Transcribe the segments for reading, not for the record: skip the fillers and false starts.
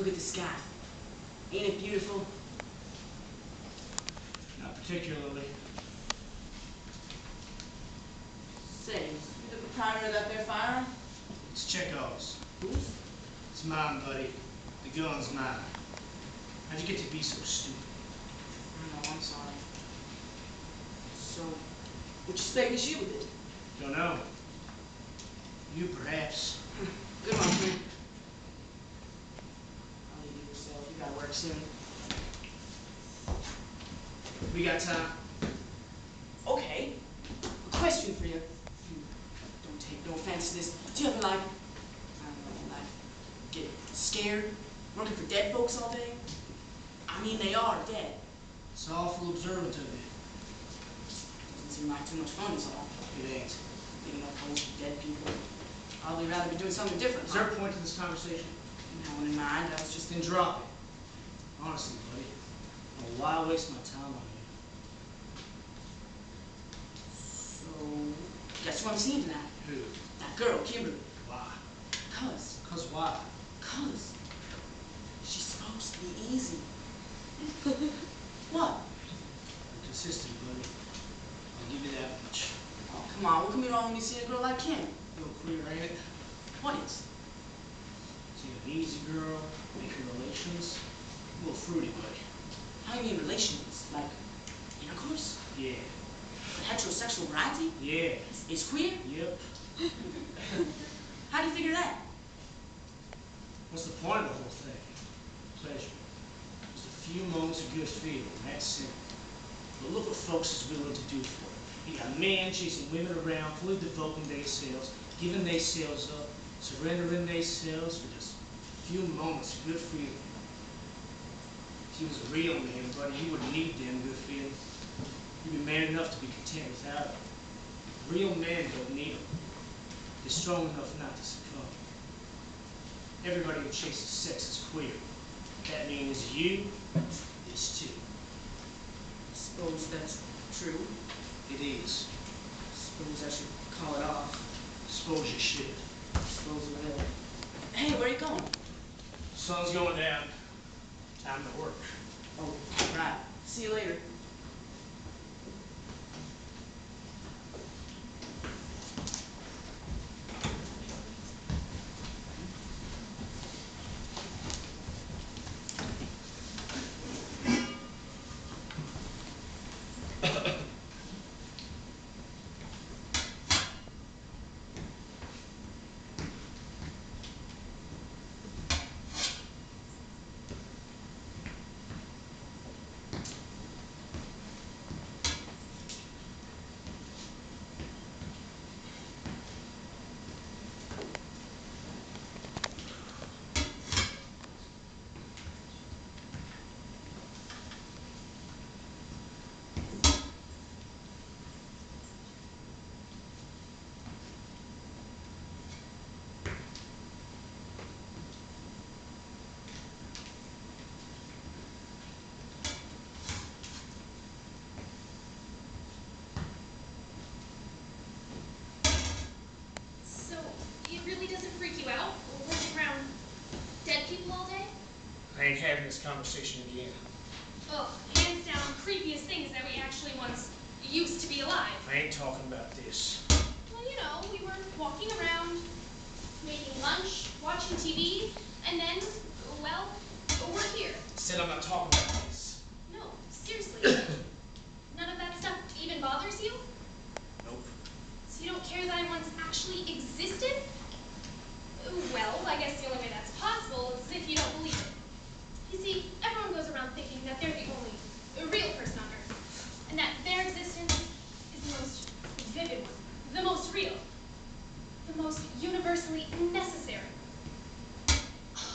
Look at the sky. Ain't it beautiful? Not particularly. Say, you the proprietor of that there firearm? It's Chekhov's. Whose? It's mine, buddy. The gun's mine. How'd you get to be so stupid? I know, I'm sorry. So, what you expect me to shoot with it? Don't know. You, perhaps. Good one, friend. I'll leave you yourself. You gotta work soon. We got time. Okay. A question for you. Don't take no offense to this. Do you ever, like, I don't know, like, get scared working for dead folks all day? I mean, they are dead. It's awful observant of you. Doesn't seem like too much fun, is all. It ain't. Digging up holes for dead people. Probably rather be doing something different. Is there a point to this conversation? No one in mind. I was just Then drop it. Honestly, buddy. I don't know why waste my time on you. So, guess who I'm seeing tonight? Who? That girl, Kimberly. Why? 'Cause. 'Cause why? 'Cause. She's supposed to be easy. What? You're consistent, buddy. I'll give you that much. Oh, come on. What can be wrong when you see a girl like Kim? A little queer, ain't it? What is? See, an easy girl, making relations. A little fruity, buddy. How do you mean relations? Like, intercourse? Yeah. The heterosexual variety? Yeah. Is queer? Yep. How do you figure that? What's the point of the whole thing? Pleasure. Just a few moments of good feeling. That's simple. But look what folks is willing to do for it. You got men chasing women around, fully devoting themselves, giving themselves up, surrendering themselves for just a few moments of good feeling. If he was a real man, buddy, he wouldn't need them good feelings. He'd be man enough to be content without them. Real men don't need them. They're strong enough not to succumb. Everybody who chases sex is queer. That means you is too. I suppose that's true. It is. I suppose I should call it off. Suppose you should. I suppose I will. Hey, where are you going? Sun's going down. Time to work. Oh, right. See you later. I ain't having this conversation again. Ugh, hands down, creepiest things that we actually once used to be alive. I ain't talking about this. Well, you know, we were walking around, making lunch, watching TV, and then, well, we're here. Said I'm not talking about this. No, seriously. None of that stuff even bothers you? Nope. So you don't care that I once actually existed? Well, I guess the only way that's possible is if you don't believe it. You see, everyone goes around thinking that they're the only real person on Earth, and that their existence is the most vivid one, the most real, the most universally necessary.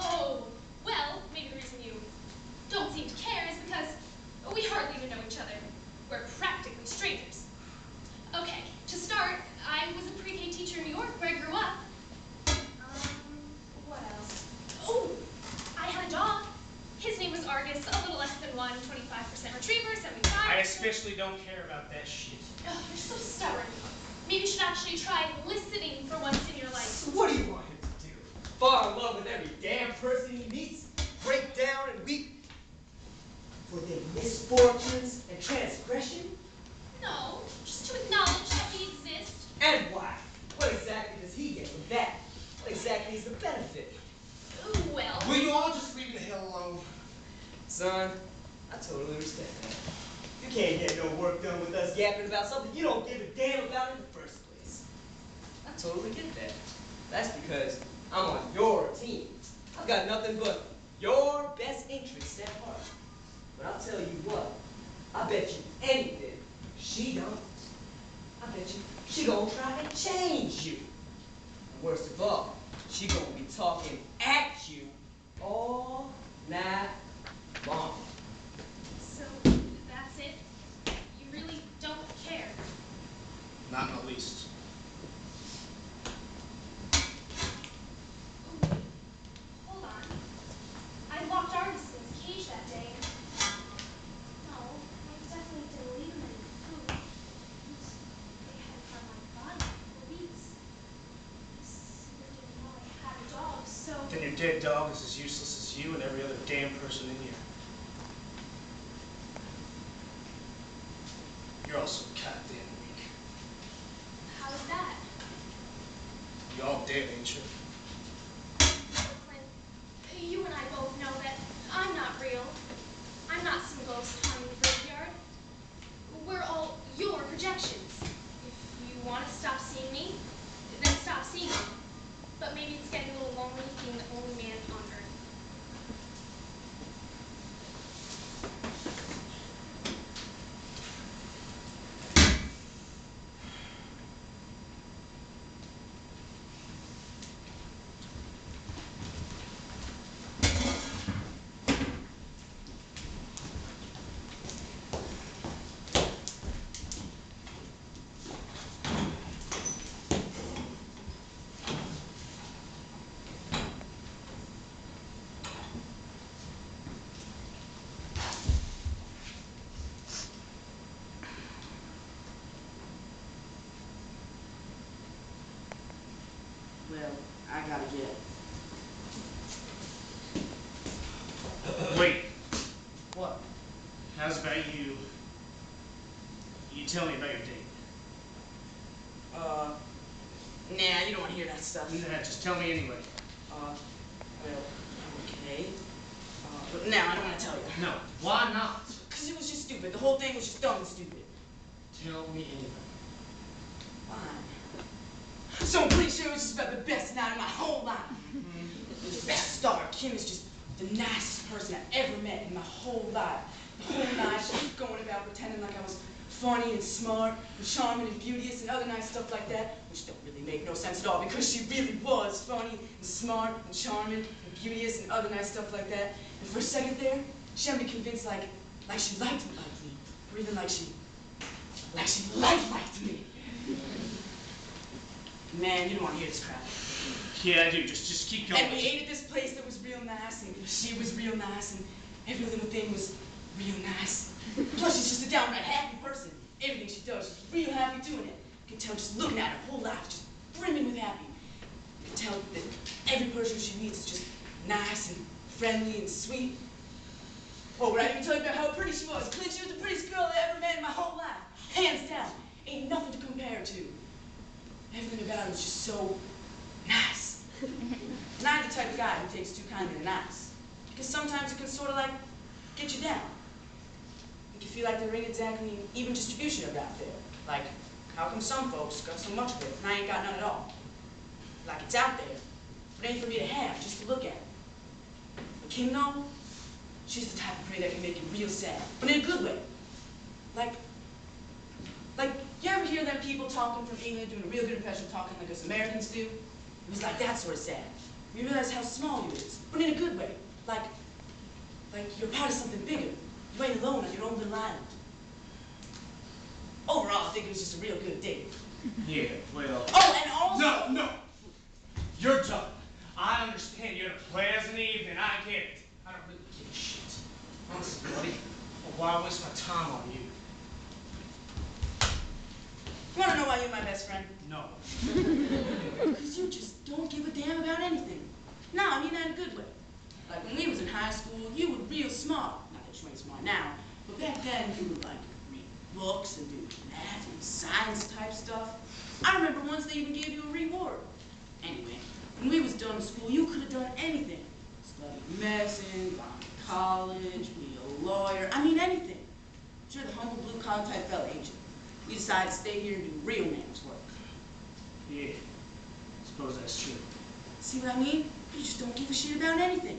Oh, well, maybe the reason you don't seem to care is because we hardly even know each other. We're practically strangers. Okay, to start, I was a pre-K teacher in New York where I grew up. What else? Oh, I had a dog. His name was Argus, a little less than 1, 25% retriever, 75. I especially don't care about that shit. Oh, you're so stubborn. Maybe you should actually try listening for once in your life. So what do you want him to do? Fall in love with every damn person he meets? Son, I totally respect that. You can't get no work done with us yapping about something you don't give a damn about in the first place. I totally get that. That's because I'm on your team. I've got nothing but your best interests at heart. But I'll tell you what, I bet you anything she don't. I bet you she gonna try and change you. And worst of all, she gonna be talking at you all night long. So, that's it? You really don't care? Not in the least. Oh, wait. Hold on. I locked Argus in his cage that day. No, I definitely didn't leave him any food. They hadn't found my body for weeks. I sure didn't know I had a dog, so... Then your dead dog is as useless as you and every other damn person in here. You're also goddamn weak. How is that? You all dead, ain't you? Clint, you and I both know that I'm not real. I'm not some ghost haunting the graveyard. We're all your projections. If you want to stop seeing me, then stop seeing me. But maybe it's getting a little lonely being the only man on Earth. Well, I gotta get. Wait. What? How's about you? You tell me about your date. Nah, you don't want to hear that stuff. Nah, just tell me anyway. Well, okay. But now I don't want to tell you. No, why not? Because it was just stupid. The whole thing was just dumb and stupid. Tell me anyway. Fine. So I'm pretty sure it was just about the best night of my whole life. The best star. Kim is just the nicest person I've ever met in my whole life. The whole night she was going about pretending like I was funny and smart and charming and beauteous and other nice stuff like that, which don't really make no sense at all because she really was funny and smart and charming and beauteous and other nice stuff like that. And for a second there, she had me convinced like she liked me, or even like she liked me. Man, you don't want to hear this crap. Yeah, I do. Just keep going. And we ate at this place that was real nice, and she was real nice, and every little thing was real nice. Plus, she's just a downright happy person. Everything she does, she's real happy doing it. You can tell just looking at her whole life, just brimming with happy. You can tell that every person she meets is just nice and friendly and sweet. Oh, right, I even tell you about how pretty she was. Clint, she was the prettiest girl I ever met in my whole life. Hands down. Ain't nothing to compare to. Everything about her was just so nice. And I'm the type of guy who takes too kindly to nice. Because sometimes it can sort of like get you down. Make you feel like there ain't exactly an even distribution of that there. Like, how come some folks got so much of it and I ain't got none at all? Like it's out there, but it ain't for me to have, just to look at. But Kim, though, she's the type of pretty that can make you real sad, but in a good way. Like, you ever hear them people talking from England doing a real good impression talking like us Americans do? It was like that sort of sad. You realize how small you is, but in a good way. Like you're part of something bigger. You ain't alone on your own little island. Overall, I think it was just a real good date. Yeah, well... Oh, and also... No! You're done. I understand you had a pleasant evening. I get it. I don't really give a shit. Honestly, buddy, why waste my time on you? You want to know why you're my best friend? No. Because you just don't give a damn about anything. No, I mean that in a good way. Like when we was in high school, you were real smart. Not that you ain't smart now, but back then you would like read books and do math and science type stuff. I remember once they even gave you a reward. Anyway, when we was done with school, you could have done anything. Studied medicine, gone to college, we lawyer, I mean anything. But you're the humble blue-collar type fella, ain't you? You decided to stay here and do real man's work. Yeah, I suppose that's true. See what I mean? You just don't give a shit about anything.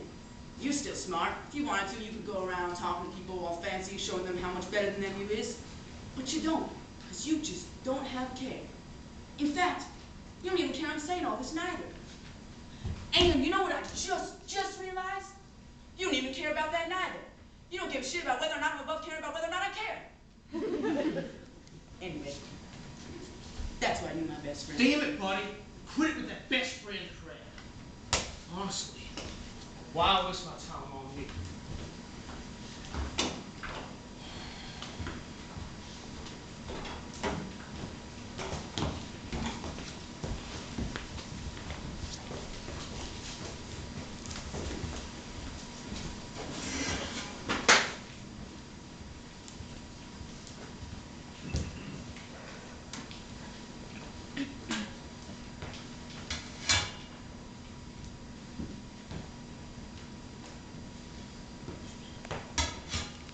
You're still smart. If you wanted to, you could go around talking to people all fancy, showing them how much better than them you is. But you don't, because you just don't have care. In fact, you don't even care I'm saying all this neither. And you know what I just realized? You don't even care about that neither. You don't give a shit about whether or not I'm above caring about whether or not I care. Anyway, that's why you're my best friend. Damn it, buddy. Quit it with that best friend crap. Honestly, why waste my time on me?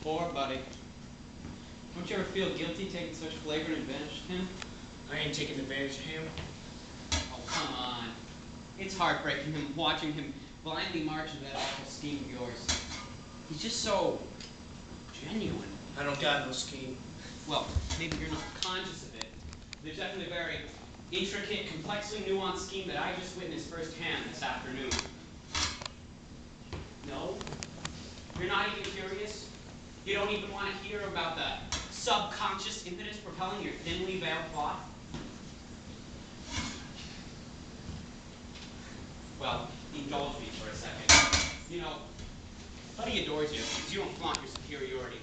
Poor buddy. Don't you ever feel guilty taking such flagrant advantage of him? I ain't taking advantage of him. Oh, come on. It's heartbreaking watching him blindly march into that awful scheme of yours. He's just so genuine. I don't got no scheme. Well, maybe you're not conscious of it. There's definitely a very intricate, complexly nuanced scheme that I just witnessed firsthand this afternoon. No? You're not even curious? You don't even want to hear about the subconscious impetus propelling your thinly veiled plot? Well, indulge me for a second. You know, Buddy adores you because you don't flaunt your superiority.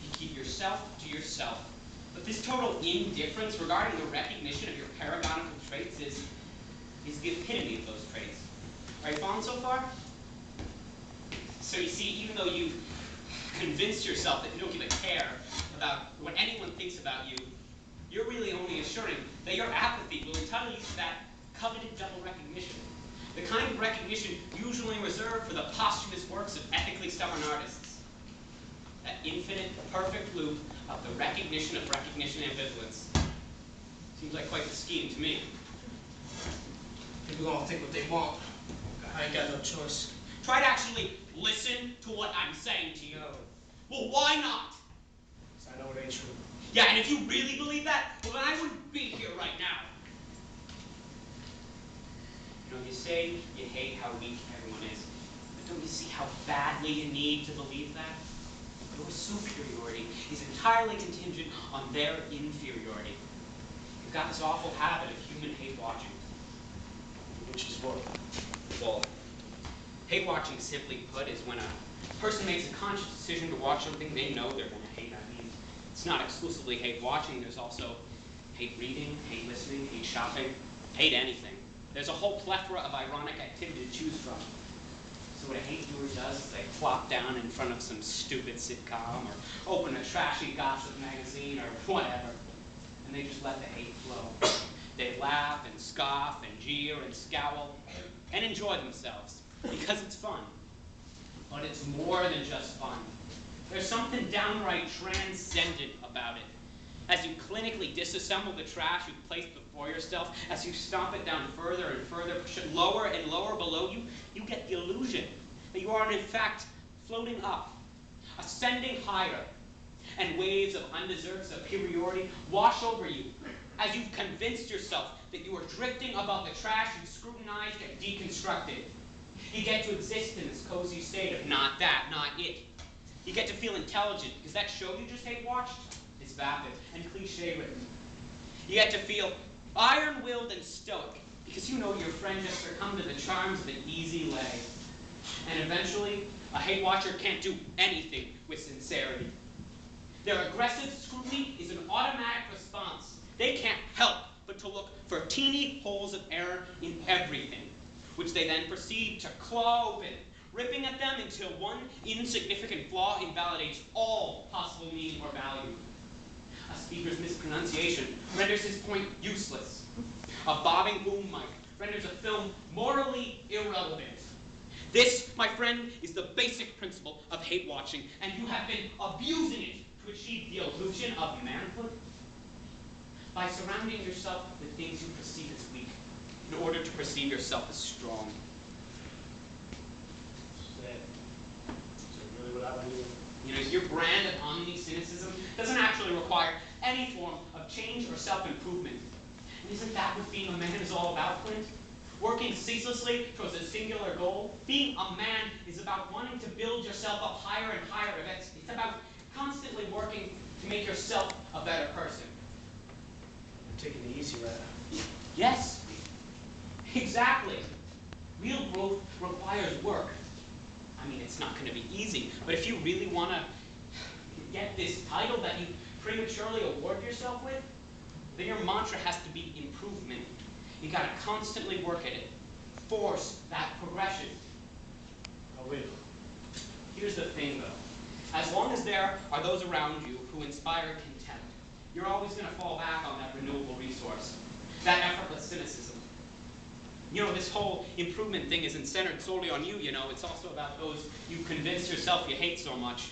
You keep yourself to yourself. But this total indifference regarding the recognition of your paragonical traits is the epitome of those traits. Are you following so far? So you see, even though you convince yourself that you don't give a care about what anyone thinks about you, you're really only assuring that your apathy will entitle you to that coveted double recognition. The kind of recognition usually reserved for the posthumous works of ethically stubborn artists. That infinite, perfect loop of the recognition of recognition ambivalence. Seems like quite the scheme to me. People gonna think what they want. I ain't got no choice. Try to actually listen to what I'm saying to you. No. Well, why not? 'Cause I know it ain't true. Yeah, and if you really believe that, well, then I wouldn't be here right now. You know, you say you hate how weak everyone is, but don't you see how badly you need to believe that? Your superiority is entirely contingent on their inferiority. You've got this awful habit of human hate watching. Which is what? Well, hate watching, simply put, is when a person makes a conscious decision to watch something they know they're going to hate. I mean, it's not exclusively hate watching. There's also hate reading, hate listening, hate shopping, hate anything. There's a whole plethora of ironic activity to choose from. So what a hate viewer does is they plop down in front of some stupid sitcom or open a trashy gossip magazine or whatever, and they just let the hate flow. They laugh and scoff and jeer and scowl and enjoy themselves because it's fun. But it's more than just fun. There's something downright transcendent about it. As you clinically disassemble the trash you've placed before yourself, as you stomp it down further and further, push it lower and lower below you, you get the illusion that you are in fact floating up, ascending higher, and waves of undeserved superiority wash over you as you've convinced yourself that you are drifting above the trash you've scrutinized and deconstructed. You get to exist in this cozy state of not that, not it. You get to feel intelligent because that show you just hate watched is vapid and cliche-ridden. You get to feel iron-willed and stoic because you know your friend just succumbed to the charms of an easy lay. And eventually, a hate watcher can't do anything with sincerity. Their aggressive scrutiny is an automatic response. They can't help but to look for teeny holes of error in everything, which they then proceed to claw open, ripping at them until one insignificant flaw invalidates all possible meaning or value. A speaker's mispronunciation renders his point useless. A bobbing boom mic renders a film morally irrelevant. This, my friend, is the basic principle of hate watching, and you have been abusing it to achieve the illusion of manhood by surrounding yourself with things you perceive as weak in order to perceive yourself as strong. Is that really what I believe? You know, your brand of omni-cynicism doesn't actually require any form of change or self-improvement. And isn't that what being a man is all about, Clint? Working ceaselessly towards a singular goal? Being a man is about wanting to build yourself up higher and higher. It's about constantly working to make yourself a better person. I'm taking the easy route. Yes, exactly. Real growth requires work. I mean, it's not going to be easy, but if you really want to get this title that you prematurely award yourself with, then your mantra has to be improvement. You got to constantly work at it. Force that progression. I will. Here's the thing, though. As long as there are those around you who inspire contempt, you're always going to fall back on that renewable resource, that effortless cynicism. You know, this whole improvement thing isn't centered solely on you, you know. It's also about those you convince yourself you hate so much.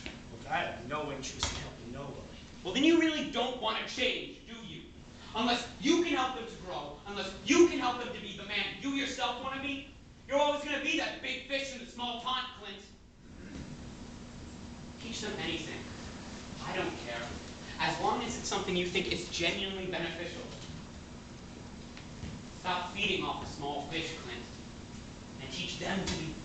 Look, I have no interest in helping nobody. Well, then you really don't want to change, do you? Unless you can help them to grow, unless you can help them to be the man you yourself want to be, you're always going to be that big fish in the small pond, Clint. Teach them anything. I don't care. As long as it's something you think is genuinely beneficial. Stop feeding off the small fish, Clint, and teach them to be